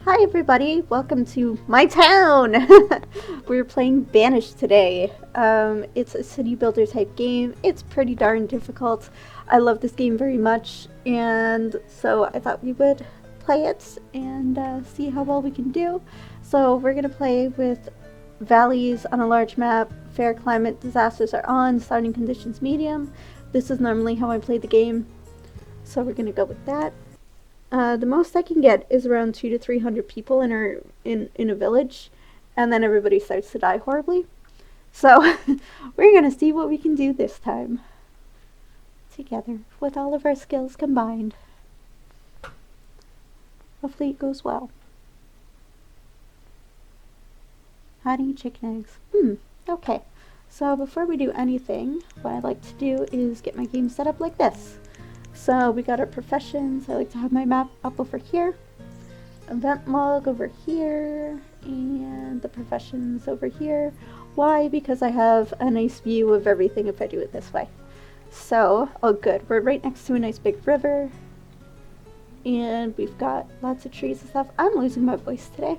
Hi everybody, welcome to my town! We're playing Banished today. It's a city builder type game. It's pretty darn difficult. I love this game very much, and so I thought we would play it and see how well we can do. So we're going to play with valleys on a large map, fair climate, disasters are on, starting conditions medium. This is normally how I play the game, so we're going to go with that. The most I can get is around 200 to 300 people in a village, and then everybody starts to die horribly. So we're gonna see what we can do this time together with all of our skills combined. Hopefully it goes well. Hiding chicken eggs. Okay. So before we do anything, what I like to do is get my game set up like this. So we got our professions. I like to have my map up over here, event log over here, and the professions over here. Why? Because I have a nice view of everything if I do it this way. So, oh good, we're right next to a nice big river, and we've got lots of trees and stuff. I'm losing my voice today,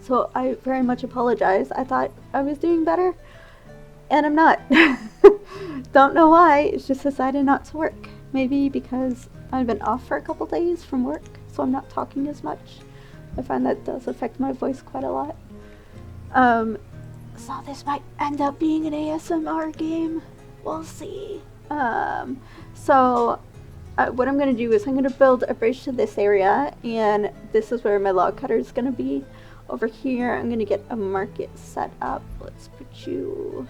so I very much apologize. I thought I was doing better, and I'm not. Don't know why, it's just decided not to work. Maybe because I've been off for a couple days from work, so I'm not talking as much. I find that does affect my voice quite a lot. So this might end up being an ASMR game. We'll see. So what I'm going to do is I'm going to build a bridge to this area, and this is where my log cutter is going to be. Over here, I'm going to get a market set up. Let's put you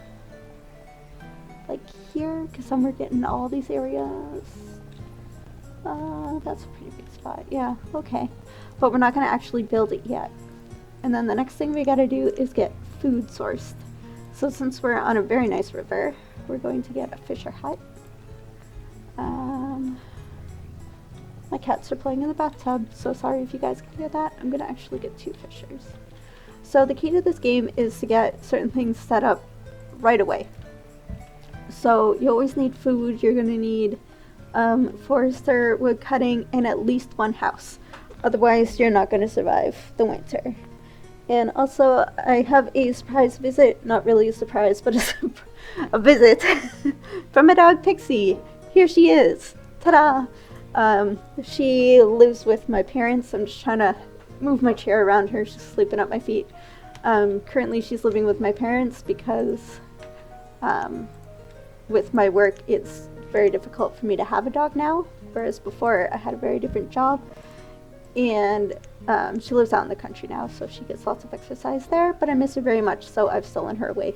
like here, because I'm getting all these areas. That's a pretty big spot. Yeah, okay. But we're not going to actually build it yet. And then the next thing we got to do is get food sourced. So since we're on a very nice river, we're going to get a fisher hut. My cats are playing in the bathtub, so sorry if you guys can hear that. I'm going to actually get 2 fishers. So the key to this game is to get certain things set up right away. So you always need food. You're going to need forester, wood cutting, and at least 1 house. Otherwise, you're not going to survive the winter. And also, I have a surprise visit. Not really a surprise, but a visit from my dog Pixie. Here she is. Ta-da! She lives with my parents. I'm just trying to move my chair around her. She's sleeping at my feet. Currently, she's living with my parents because with my work, it's very difficult for me to have a dog now, whereas before I had a very different job. And she lives out in the country now, so she gets lots of exercise there, but I miss her very much, so I've stolen her away.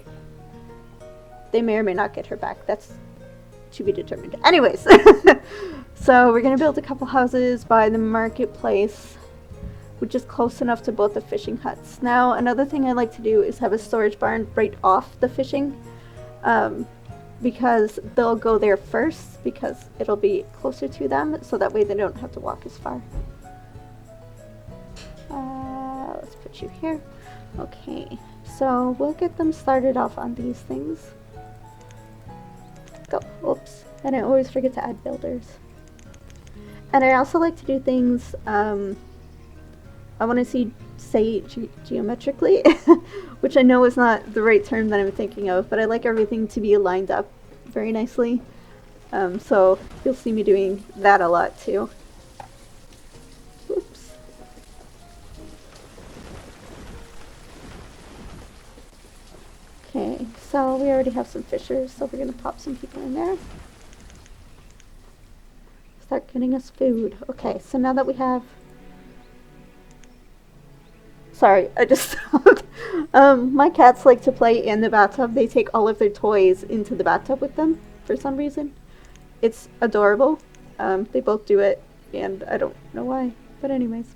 They may or may not get her back. That's to be determined. Anyways, so we're going to build a couple houses by the marketplace, which is close enough to both the fishing huts. Now, another thing I like to do is have a storage barn right off the fishing, because they'll go there first, because it'll be closer to them, so that way they don't have to walk as far. Let's put you here. Okay, so we'll get them started off on these things. Go. Oops. And I always forget to add builders. And I also like to do things, I want to say geometrically, which I know is not the right term that I'm thinking of, but I like everything to be lined up very nicely. So you'll see me doing that a lot too. Oops. Okay, so we already have some fishers, so we're going to pop some people in there. Start getting us food. Okay, so now that we have... Sorry, I just stopped. My cats like to play in the bathtub. They take all of their toys into the bathtub with them for some reason. It's adorable. They both do it, and I don't know why. But anyways,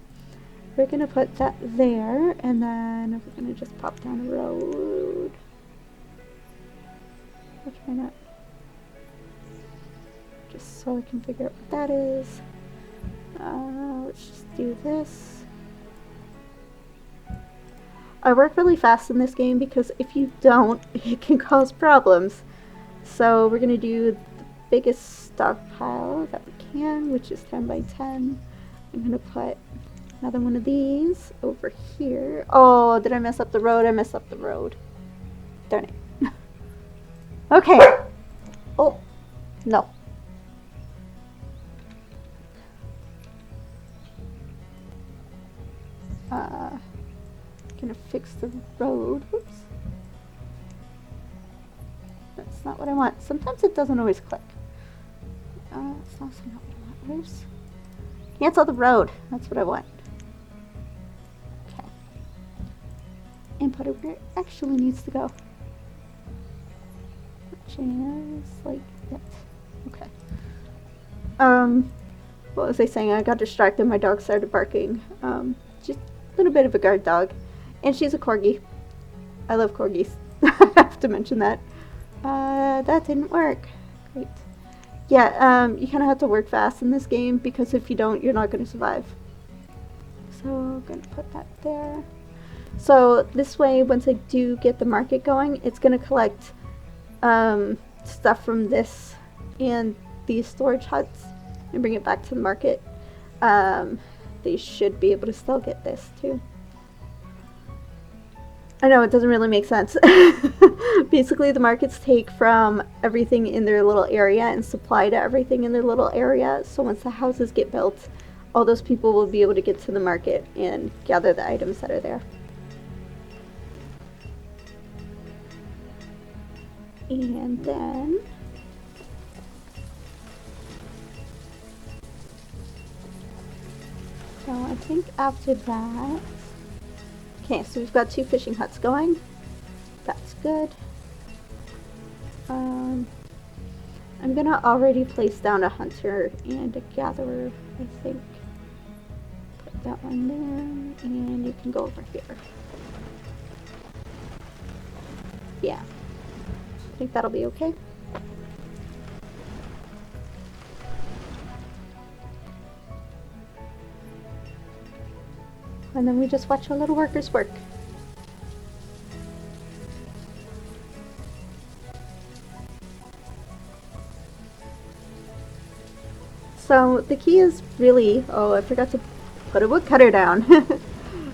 we're going to put that there, and then we're going to just pop down a road. Why not? Just so I can figure out what that is. Let's just do this. I work really fast in this game because if you don't, it can cause problems. So we're going to do the biggest stockpile that we can, which is 10 by 10. I'm going to put another one of these over here. Oh, did I mess up the road? I messed up the road. Darn it. Okay. Oh, no. Gonna fix the road. Whoops. That's not what I want. Sometimes it doesn't always click. It's also not what I want. Where's... Cancel the road. That's what I want. Okay. And put it where it actually needs to go. Just like that. Okay. What was I saying? I got distracted. My dog started barking. Just a little bit of a guard dog. And she's a corgi. I love corgis. I have to mention that. That didn't work. Great. Yeah, you kind of have to work fast in this game because if you don't, you're not going to survive. So I'm going to put that there. So this way, once I do get the market going, it's going to collect stuff from this and these storage huts and bring it back to the market. They should be able to still get this too. I know, it doesn't really make sense. Basically, the markets take from everything in their little area and supply to everything in their little area. So once the houses get built, all those people will be able to get to the market and gather the items that are there. And then... so I think after that... Okay, so we've got 2 fishing huts going. That's good. I'm gonna already place down a hunter and a gatherer, I think. Put that one there, and you can go over here. Yeah. I think that'll be okay. And then we just watch our little workers work. So the key is really, oh, I forgot to put a wood cutter down.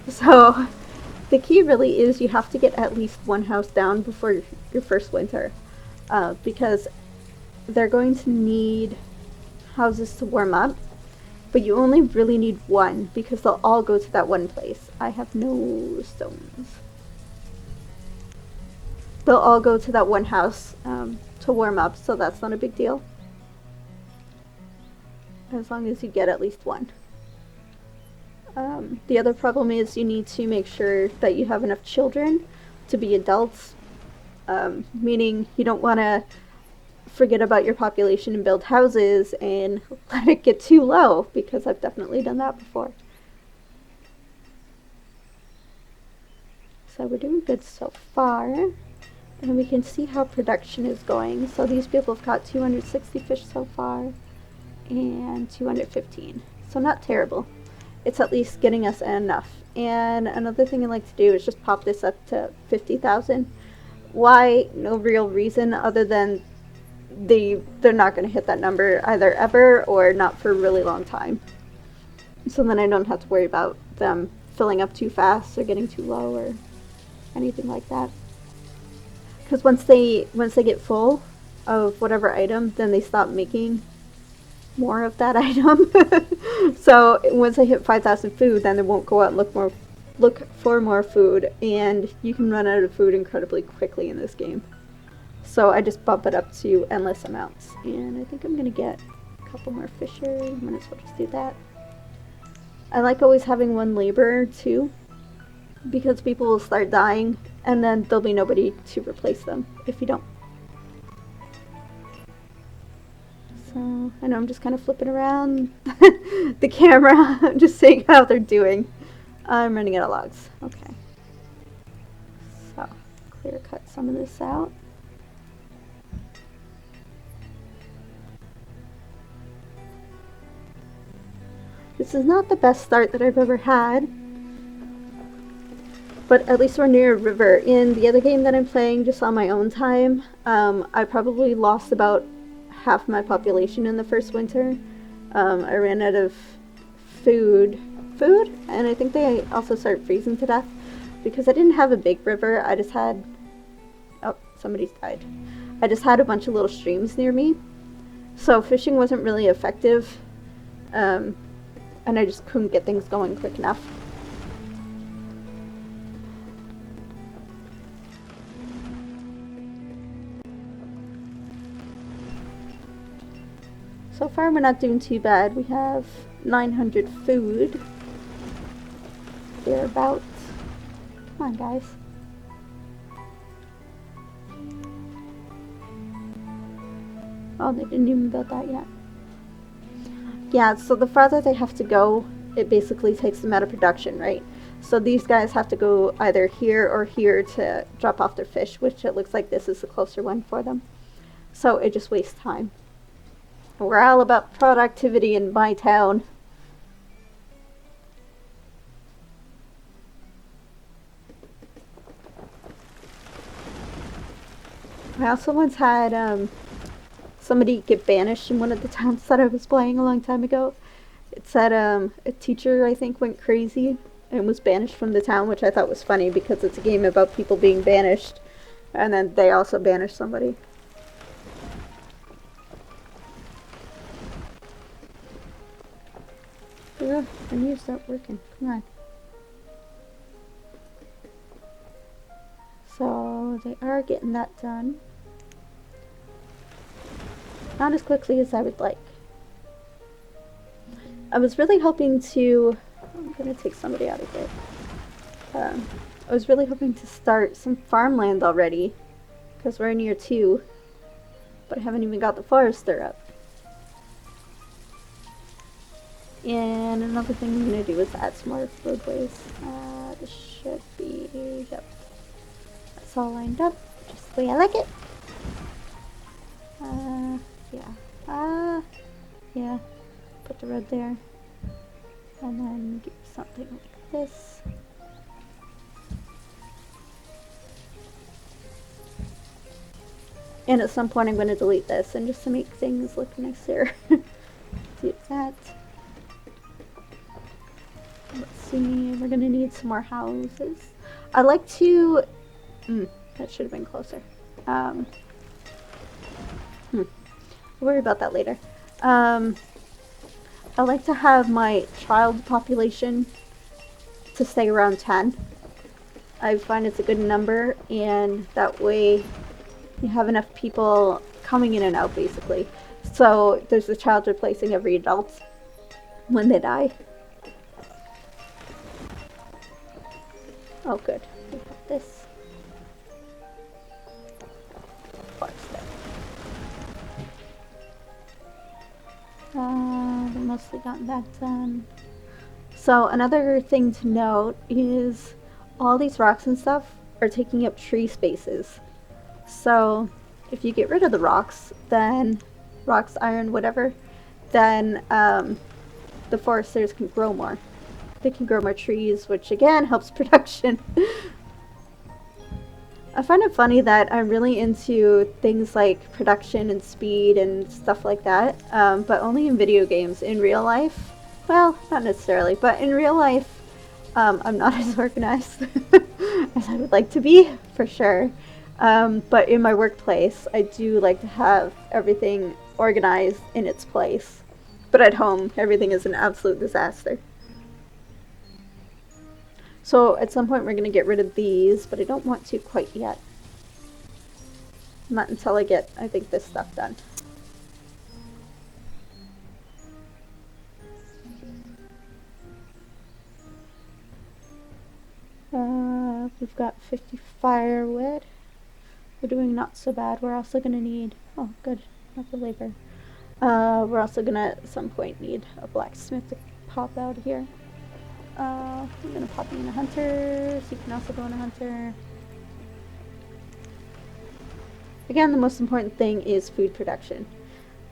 So the key really is you have to get at least one house down before your first winter. Because they're going to need houses to warm up. But you only really need one, because they'll all go to that one place. I have no stones. They'll all go to that one house to warm up, so that's not a big deal. As long as you get at least one. The other problem is you need to make sure that you have enough children to be adults. Meaning you don't want to forget about your population and build houses and let it get too low, because I've definitely done that before. So we're doing good so far, and we can see how production is going. So these people have got 260 fish so far and 215, so not terrible. It's at least getting us enough. And another thing I like to do is just pop this up to 50,000. Why? No real reason other than they're not going to hit that number either ever or not for a really long time. So then I don't have to worry about them filling up too fast or getting too low or anything like that. Because once they get full of whatever item, then they stop making more of that item. So once I hit 5,000 food, then they won't go out and look for more food, and you can run out of food incredibly quickly in this game. So I just bump it up to endless amounts. And I think I'm going to get a couple more fishers. Might as well just do that. I like always having one laborer too, because people will start dying and then there'll be nobody to replace them if you don't. So I know I'm just kind of flipping around the camera, just seeing how they're doing. I'm running out of logs. Okay. So clear cut some of this out. This is not the best start that I've ever had, but at least we're near a river. In the other game that I'm playing just on my own time, I probably lost about half my population in the first winter. I ran out of food food, and I think they also started freezing to death because I didn't have a big river. I just had, oh, somebody's died. I just had a bunch of little streams near me, so fishing wasn't really effective, and I just couldn't get things going quick enough. So far we're not doing too bad. We have 900 food. Thereabouts. Come on, guys. Oh, they didn't even build that yet. Yeah, so the farther they have to go, it basically takes them out of production, right? So these guys have to go either here or here to drop off their fish, which it looks like this is the closer one for them. So it just wastes time. We're all about productivity in my town. I also once had somebody get banished in one of the towns that I was playing a long time ago. It said a teacher, I think, went crazy and was banished from the town, which I thought was funny because it's a game about people being banished. And then they also banished somebody. Ugh, I need to start working. Come on. So they are getting that done. Not as quickly as I would like. I was really hoping to... I'm going to take somebody out of it. I was really hoping to start some farmland already, because we're near 2. But I haven't even got the forester up. And another thing I'm going to do is add some more roadways. This should be... Yep. That's all lined up, just the way I like it. Yeah. Yeah. Put the road there. And then do something like this. And at some point I'm going to delete this, and just to make things look nicer. Do that. Let's see, we're going to need some more houses. I like to... that should have been closer. We'll worry about that later. I like to have my child population to stay around 10. I find it's a good number, and that way you have enough people coming in and out, basically. So there's a child replacing every adult when they die. Oh, good. We have this. We've mostly gotten that done. So another thing to note is all these rocks and stuff are taking up tree spaces. So if you get rid of the rocks, then rocks, iron, whatever, then the foresters can grow more. They can grow more trees, which again helps production. I find it funny that I'm really into things like production and speed and stuff like that, but only in video games. In real life, well, not necessarily, but in real life, I'm not as organized as I would like to be, for sure. But in my workplace, I do like to have everything organized in its place. But at home, everything is an absolute disaster. So at some point we're going to get rid of these, but I don't want to quite yet. Not until I get, I think, this stuff done. We've got 50 firewood. We're doing not so bad. We're also going to need, oh good, not the labor. We're also going to at some point need a blacksmith to pop out here. I'm going to pop you in a hunter, so you can also go in a hunter. Again, the most important thing is food production.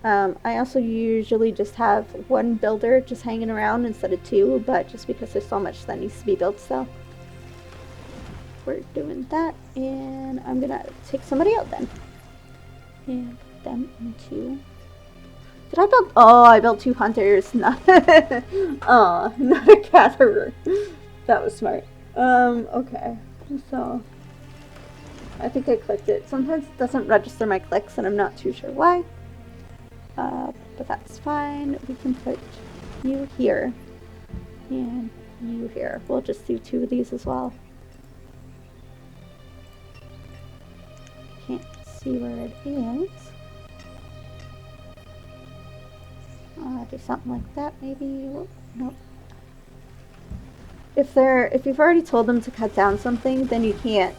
I also usually just have one builder just hanging around instead of 2, but just because there's so much that needs to be built still. We're doing that, and I'm going to take somebody out then. And put them into... Did I build? Oh, I built 2 hunters, not not a gatherer. That was smart. Okay. So I think I clicked it. Sometimes it doesn't register my clicks, and I'm not too sure why. But that's fine. We can put you here and you here. We'll just do 2 of these as well. Can't see where it is. Do something like that, maybe. Nope. If you've already told them to cut down something, then you can't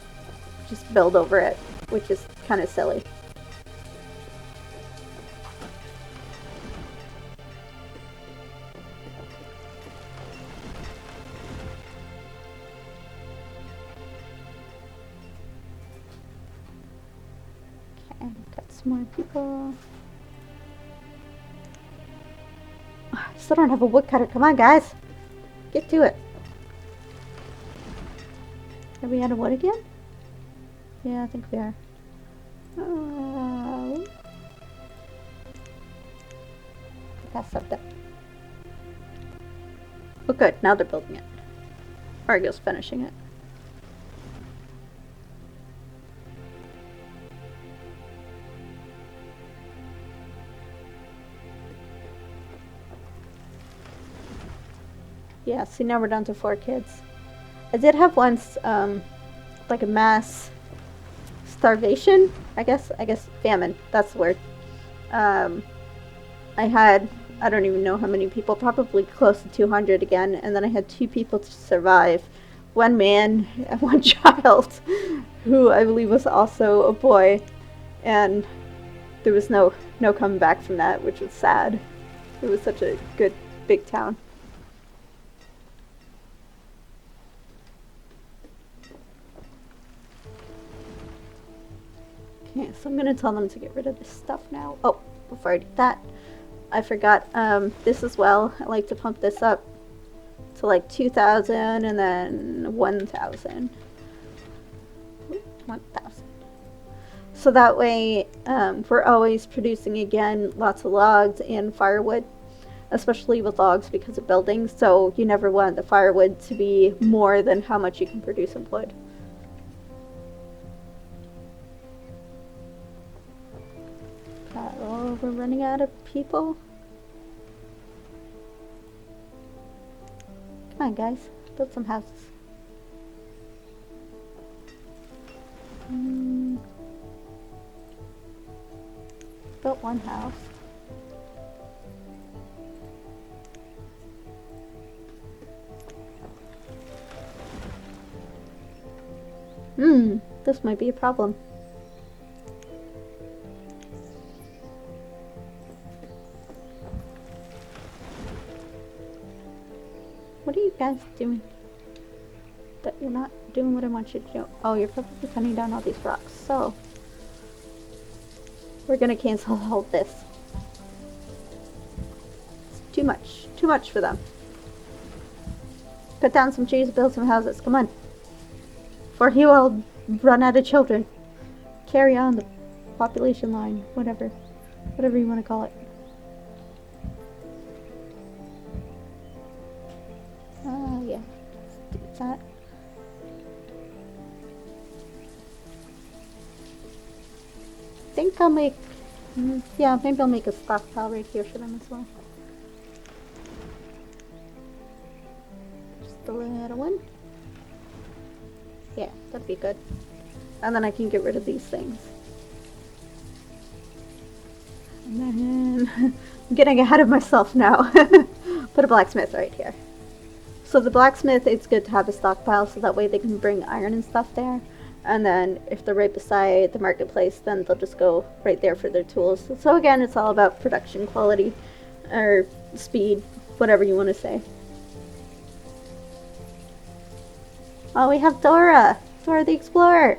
just build over it, which is kind of silly. Okay, got some more people. I still don't have a woodcutter. Come on, guys. Get to it. Are we out of wood again? Yeah, I think we are. That's something. Oh, good. Now they're building it. Argyl's finishing it. Yeah, see, now we're down to 4 kids. I did have once, like a mass starvation, I guess famine, that's the word. I had, I don't even know how many people, probably close to 200 again, and then I had 2 people to survive. 1 man and 1 child, who I believe was also a boy, and there was no coming back from that, which was sad. It was such a good, big town. Okay, so I'm gonna tell them to get rid of this stuff now. Oh, before I do that, I forgot this as well. I like to pump this up to like 2,000 and then 1,000. 1,000. So that way we're always producing again lots of logs and firewood, especially with logs because of buildings. So you never want the firewood to be more than how much you can produce in wood. Oh, we're running out of people. Come on, guys. Build some houses. Built 1 house. This might be a problem. What are you guys doing? That you're not doing what I want you to do. Oh, you're probably cutting down all these rocks. So we're gonna cancel all this. It's too much. Too much for them. Cut down some trees, build some houses. Come on. Or he will run out of children. Carry on the population line. Whatever. Whatever you want to call it. Yeah. Let's do that. I think I'll make... yeah, maybe I'll make a stockpile right here for them as well. Just a little one. Yeah, that'd be good. And then I can get rid of these things. And then... I'm getting ahead of myself now. Put a blacksmith right here. So the blacksmith, it's good to have a stockpile so that way they can bring iron and stuff there. And then if they're right beside the marketplace, then they'll just go right there for their tools. So again, it's all about production quality or speed, whatever you want to say. Oh, we have Dora! Dora the Explorer!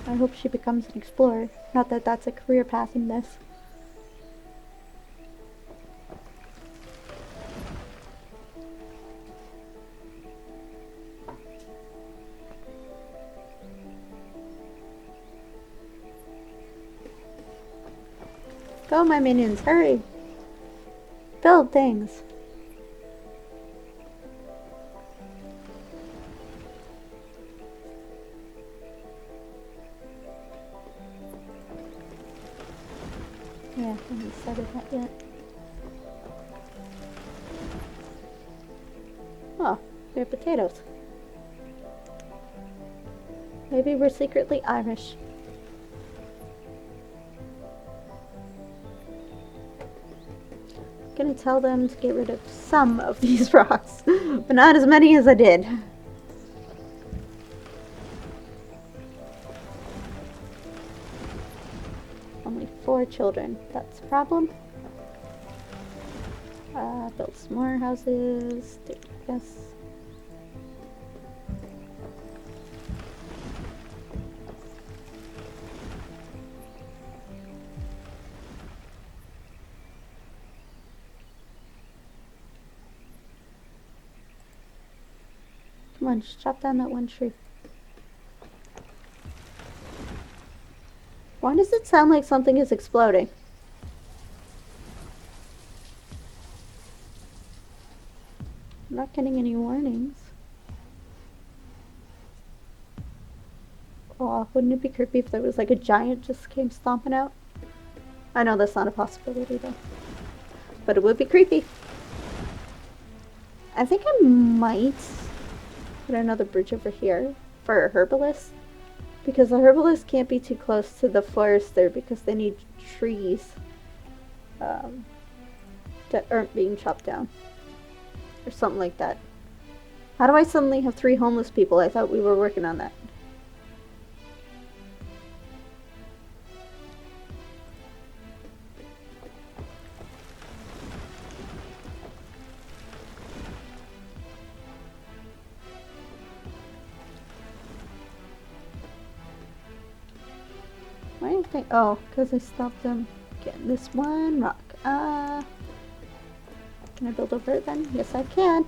I hope she becomes an explorer. Not that that's a career path in this. Go, my minions, hurry! Build things! Yeah, I haven't started that yet. Oh, we have potatoes. Maybe we're secretly Irish. I'm gonna tell them to get rid of some of these rocks, but not as many as I did. Only 4 children. That's a problem. Build some more houses. Yes. Come on, just chop down that one tree. Why does it sound like something is exploding? I'm not getting any warnings. Oh, wouldn't it be creepy if there was like a giant just came stomping out? I know that's not a possibility though. But it would be creepy. I think I might put another bridge over here for a herbalist. Because the herbalist can't be too close to the forester because they need trees that aren't being chopped down. Or something like that. How do I suddenly have 3 homeless people? I thought we were working on that. Why do you think? Oh, because I stopped them getting this one rock. Can I build over it then? Yes, I can.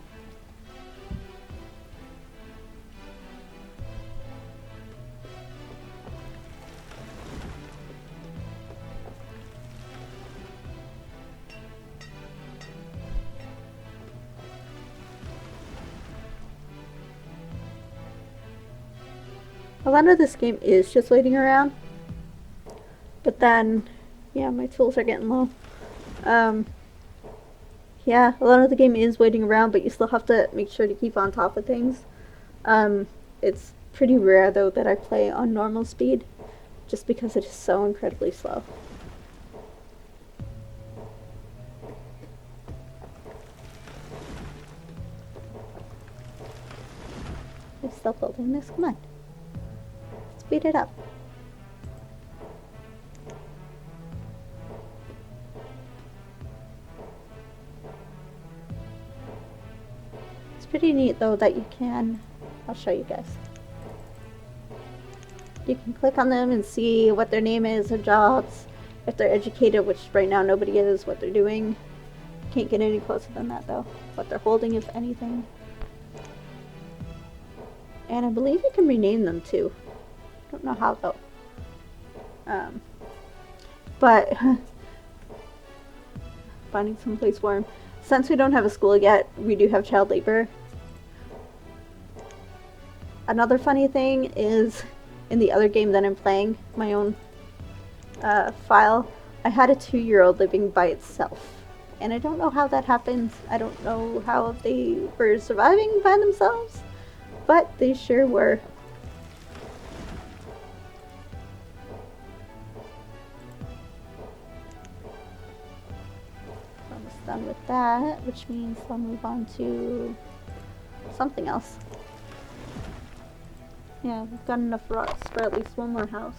A lot of this game is just waiting around. But then, yeah, my tools are getting low. Yeah, a lot of the game is waiting around, but you still have to make sure to keep on top of things. It's pretty rare, though, that I play on normal speed, just because it is so incredibly slow. I'm still building this, come on. Speed it up. Pretty neat though that you can, I'll show you guys. You can click on them and see what their name is, their jobs, if they're educated, which right now nobody is, what they're doing. Can't get any closer than that though. What they're holding, if anything. And I believe you can rename them too. Don't know how though. But finding someplace warm. Since we don't have a school yet, we do have child labor. Another funny thing is, in the other game that I'm playing, my own file, I had a 2-year-old living by itself. And I don't know how that happens. I don't know how they were surviving by themselves, but they sure were. Almost done with that, which means I'll move on to something else. Yeah, we've got enough rocks for at least one more house.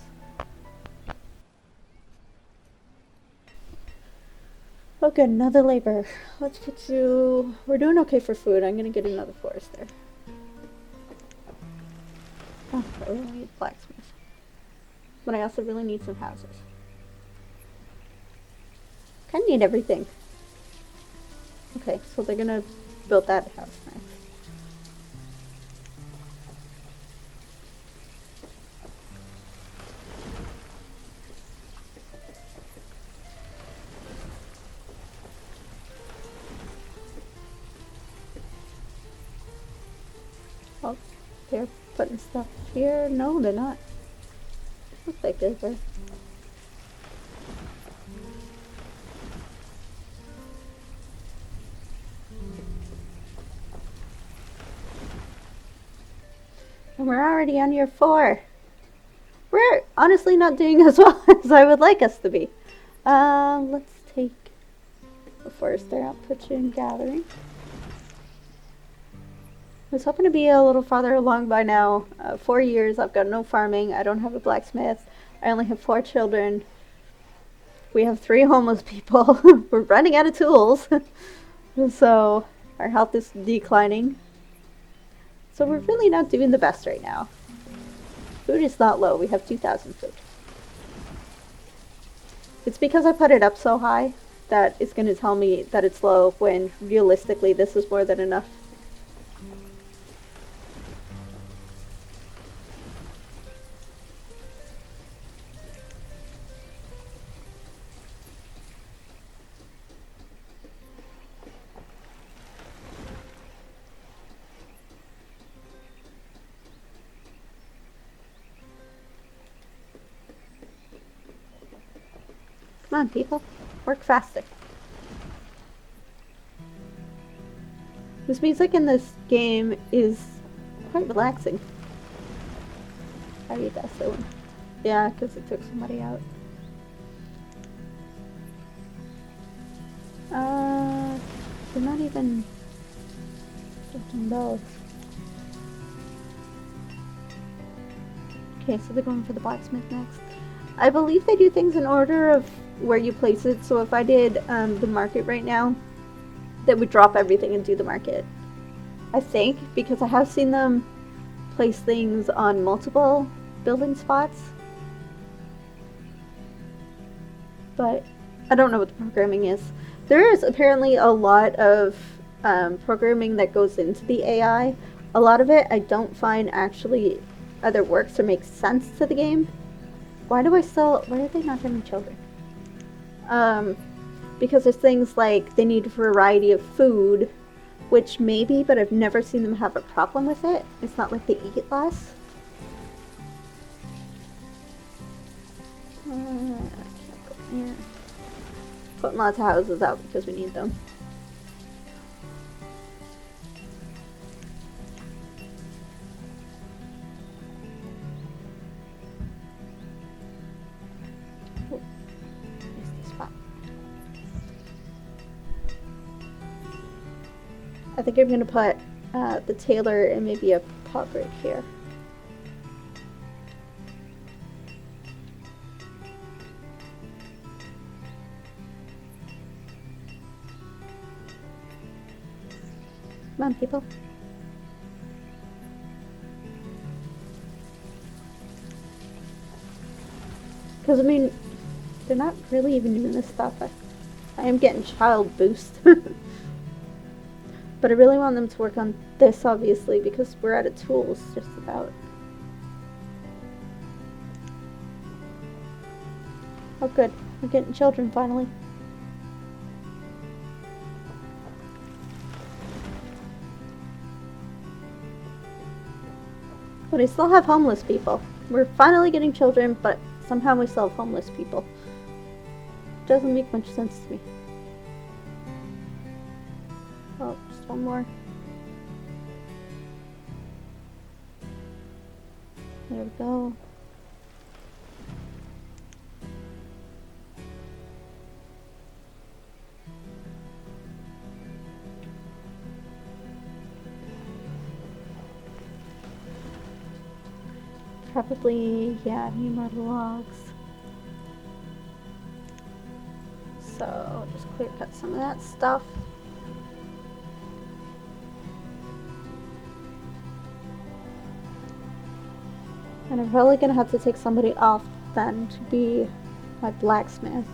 Okay, another labor. Let's put you... We're doing okay for food. I'm gonna get another forester. Oh, I really need a blacksmith. But I also really need some houses. Kinda need everything. Okay, so they're gonna build that house now. putting stuff here. No, they're not. Looks like they were. And we're already on year 4. We're honestly not doing as well as I would like us to be. Let's take the forester output and gathering. I was hoping to be a little farther along by now. 4 years, I've got no farming, I don't have a blacksmith, I only have 4 children. We have 3 homeless people. We're running out of tools. So, our health is declining. So we're really not doing the best right now. Food is not low, we have 2,000 food. It's because I put it up so high that it's going to tell me that it's low when realistically this is more than enough. Come on, people. Work faster. This music in this game is quite relaxing. How do you guess that one? Yeah, because it took somebody out. They're not even touching those. Okay, so they're going for the blacksmith next. I believe they do things in order of where you place it, so if I did the market right now, they would drop everything and do the market. I think, because I have seen them place things on multiple building spots. But I don't know what the programming is. There is apparently a lot of programming that goes into the AI. A lot of it I don't find actually either works or makes sense to the game. Why are they not having children? Because there's things like they need a variety of food, which maybe, but I've never seen them have a problem with it. It's not like they eat less. Yeah. Putting lots of houses out because we need them. I think I'm gonna put the tailor and maybe a pot break here. Come on, people. Because, I mean, they're not really even doing this stuff. I am getting child boost. But I really want them to work on this, obviously, because we're out of tools, just about. Oh, good. We're getting children, finally. But I still have homeless people. We're finally getting children, but somehow we still have homeless people. Doesn't make much sense to me. Oh, just one more. There we go. Probably, yeah, I need more logs. So, just clear cut some of that stuff. And I'm probably gonna have to take somebody off then to be my blacksmith.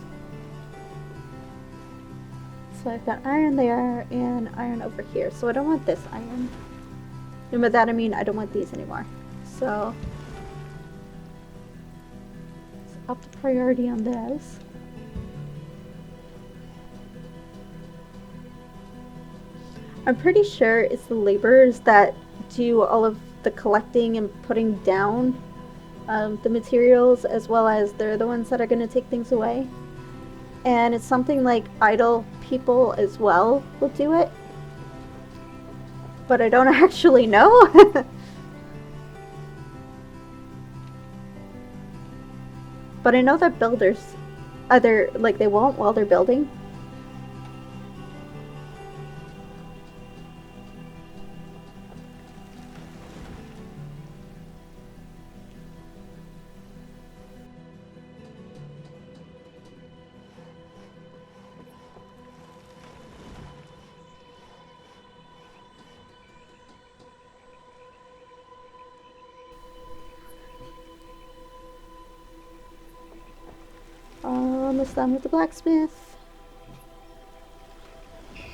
So I've got iron there and iron over here. So I don't want this iron. And by that I mean I don't want these anymore. So let's up the priority on this. I'm pretty sure it's the laborers that do all of the collecting and putting down the materials, as well as they're the ones that are going to take things away. And it's something like idle people as well will do it. But I don't actually know. But I know that builders either, like, they won't while they're building. Almost done with the blacksmith. You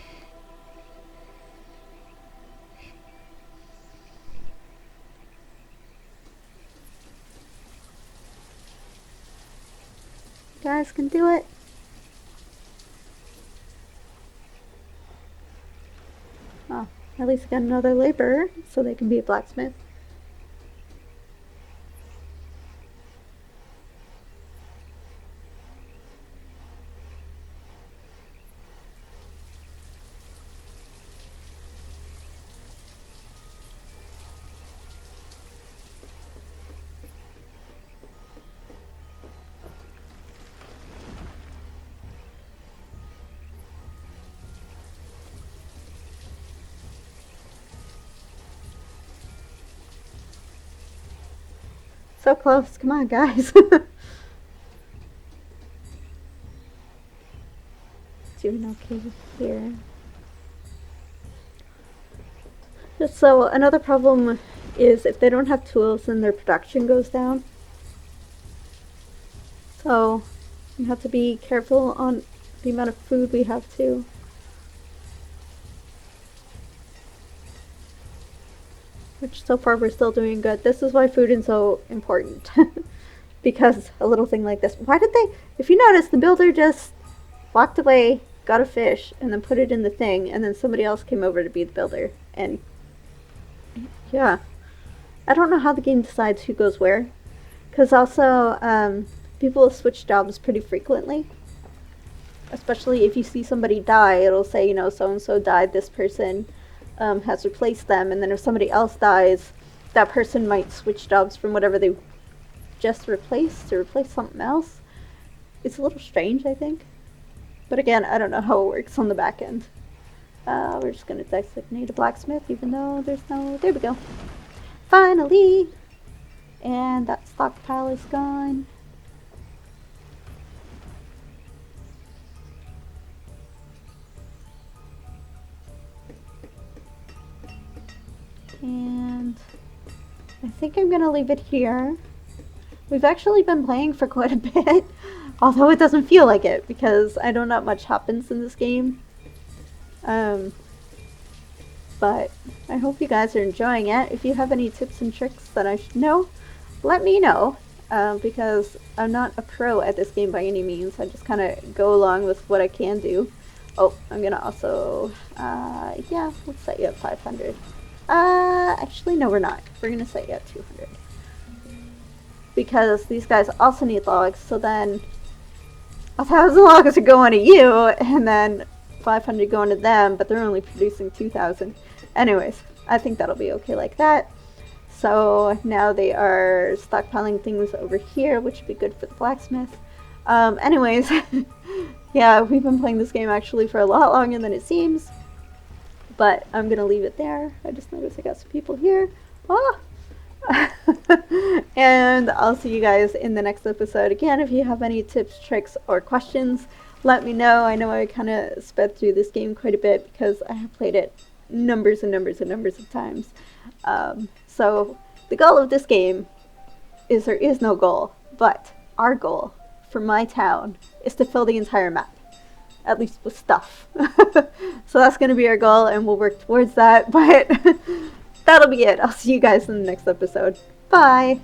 guys can do it. Oh, at least I got another laborer, so they can be a blacksmith. So close. Come on, guys. Doing okay here. So another problem is if they don't have tools, then their production goes down. So we have to be careful on the amount of food we have too. Which so far we're still doing good. This is why food is so important. Because a little thing like this. Why did they, if you notice, the builder just walked away, got a fish, and then put it in the thing, and then somebody else came over to be the builder. And yeah. I don't know how the game decides who goes where. Because also, people switch jobs pretty frequently. Especially if you see somebody die, it'll say, you know, so-and-so died, this person has replaced them, and then if somebody else dies, that person might switch jobs from whatever they just replaced to replace something else. It's a little strange, I think. But again, I don't know how it works on the back end. We're just going to designate a blacksmith, even though there's no... There we go. Finally! And that stockpile is gone. And I think I'm going to leave it here. We've actually been playing for quite a bit, although it doesn't feel like it, because I know not much happens in this game. But I hope you guys are enjoying it. If you have any tips and tricks that I should know, let me know, because I'm not a pro at this game by any means. I just kind of go along with what I can do. Oh, I'm going to also, yeah, let's set you at 500. Actually, no, we're not. We're going to set you at 200. Because these guys also need logs, so then 1,000 logs are going to you, and then 500 going to them, but they're only producing 2,000. Anyways, I think that'll be okay like that. So now they are stockpiling things over here, which would be good for the blacksmith. Anyways, yeah, we've been playing this game actually for a lot longer than it seems. But I'm going to leave it there. I just noticed I got some people here. Oh! And I'll see you guys in the next episode. Again, if you have any tips, tricks, or questions, let me know. I know I kind of sped through this game quite a bit because I have played it numbers and numbers and numbers of times. So the goal of this game is there is no goal, but our goal for my town is to fill the entire map. At least with stuff. So that's going to be our goal, and we'll work towards that. But that'll be it. I'll see you guys in the next episode. Bye!